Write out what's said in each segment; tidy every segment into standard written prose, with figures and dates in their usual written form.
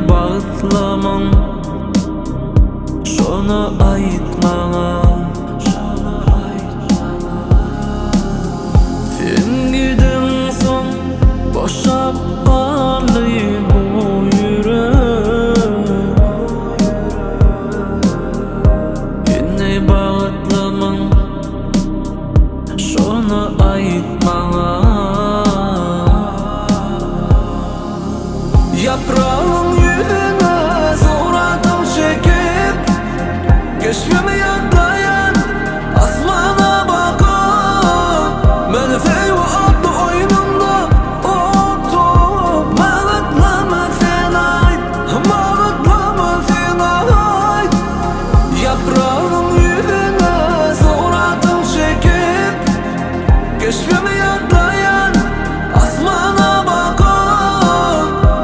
bağıtlamam, şonu aytmana. Sen giden son boşap kaldı bu yürek. Yine bağıtlamam, şonu aytmana. Yaprağın yüzüne suratım çekip geçmemi yadlayan asmana bakıp beni feyva attı oyunumda otup mağıtlama sen ait, mağıtlama sen ait. Yaprağın yüzüne suratım çekip geçmemi yadlayan asmana bakıp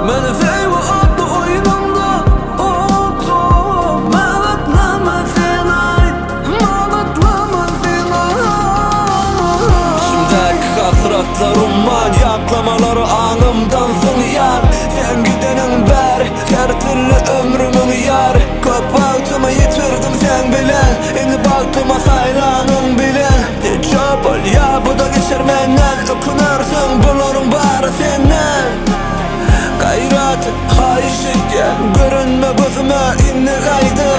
beni feyva attı oyunumda otup mağıtlama sen ait, mağıtlama sen ait. Şimdiki hasratlarım var, yaklamaları anımdan sığıyar. Sen gidenin beri her türlü ömrümün yar. Köp vaktimi yitirdim sen bilen, indi baktıma hayranın bilen. Geçip ol ya bu da geçer menden, ökünürsün bulurum bari senden. Gayret, hayışıkken görünme gözüme inni gaydı.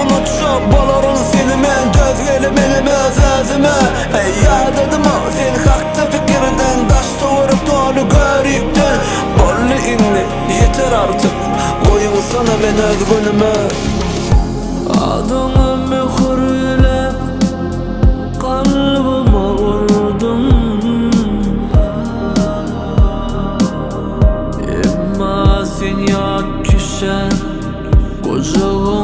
Unutuşup bolorun seni men göz gelim benim öz özüme. Ey ya dedim o sen haktı fikirden, taş soğurup dolu görüktün. Bollu inni yeter artık, koyun sana ben özgünümü. Adını mühürlep kalbime vurdum. Sen yak kişen, kocaman